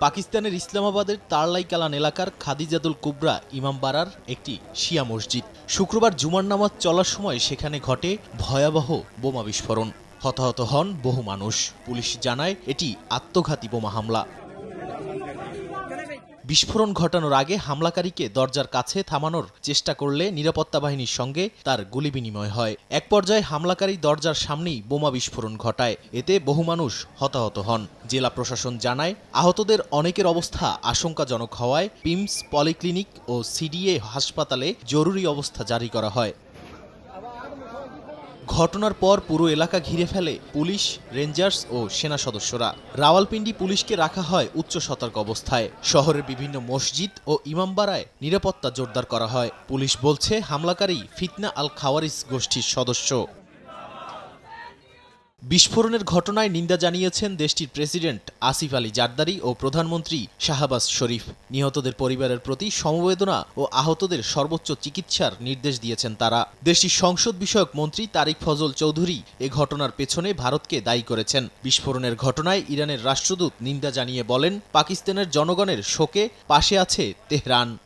পাকিস্তানের ইসলামাবাদের তারলাই কালান এলাকার খাদিজাতুল কুবরা ইমামবাড়ার একটি শিয়া মসজিদ। শুক্রবার জুমার নামাজ চলার সময় সেখানে ঘটে ভয়াবহ বোমা বিস্ফোরণ। হতাহত হন বহু মানুষ। পুলিশ জানায় এটি আত্মঘাতী বোমা হামলা। বিস্ফোরণ ঘটানোর আগে হামলাকারীকে দরজার কাছে থামানোর চেষ্টা করলে নিরাপত্তা বাহিনীর সঙ্গে তার গুলি বিনিময় হয়। এক পর্যায়ে হামলাকারী দরজার সামনেই বোমা বিস্ফোরণ ঘটায়। এতে বহু মানুষ হতাহত হন। জেলা প্রশাসন জানায় আহতদের অনেকের অবস্থা আশঙ্কাজনক হওয়ায় পিমস পলিক্লিনিক ও সিডিএ হাসপাতালে জরুরি অবস্থা জারি করা হয়। ঘটনার পর পুরো এলাকা ঘিরে ফেলে পুলিশ, রেঞ্জার্স ও সেনা সদস্যরা। রাওয়ালপিন্ডি পুলিশকে রাখা হয় উচ্চ সতর্ক অবস্থায়। শহরের বিভিন্ন মসজিদ ও ইমামবাড়ায় নিরাপত্তা জোরদার করা হয়। পুলিশ বলছে হামলাকারী ফিতনা আল খাওয়ারিজ গোষ্ঠীর সদস্য। বিস্ফোরণের ঘটনায় নিন্দা জানিয়েছেন দেশটির প্রেসিডেন্ট আসিফ আলী জারদারি ও প্রধানমন্ত্রী শাহবাজ শরীফ। নিহতদের পরিবারের প্রতি সমবেদনা ও আহতদের সর্বোচ্চ চিকিৎসার নির্দেশ দিয়েছেন তারা। দেশটির সংসদ বিষয়ক মন্ত্রী তারিক ফজল চৌধুরী এ ঘটনার পেছনে ভারতকে দায়ী করেছেন। বিস্ফোরণের ঘটনায় ইরানের রাষ্ট্রদূত নিন্দা জানিয়ে বলেন, পাকিস্তানের জনগণের শোকে পাশে আছে তেহরান।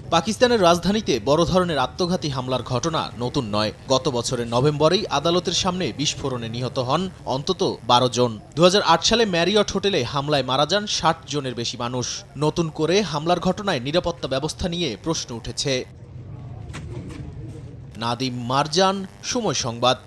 পাকিস্তানের রাজধানীতে বড় ধরনের আত্মঘাতী হামলার ঘটনা নতুন নয়। গত বছরের নভেম্বরেই আদালতের সামনে বিস্ফোরণে নিহত হন অন্তত 12 জন। 2008 সালে ম্যারিয়ট হোটেলে হামলায় মারা যান 60 জনের বেশি মানুষ। নতুন করে হামলার ঘটনায় নিরাপত্তা ব্যবস্থা নিয়ে প্রশ্ন উঠেছে। নাদিম মারজান, সময় সংবাদ।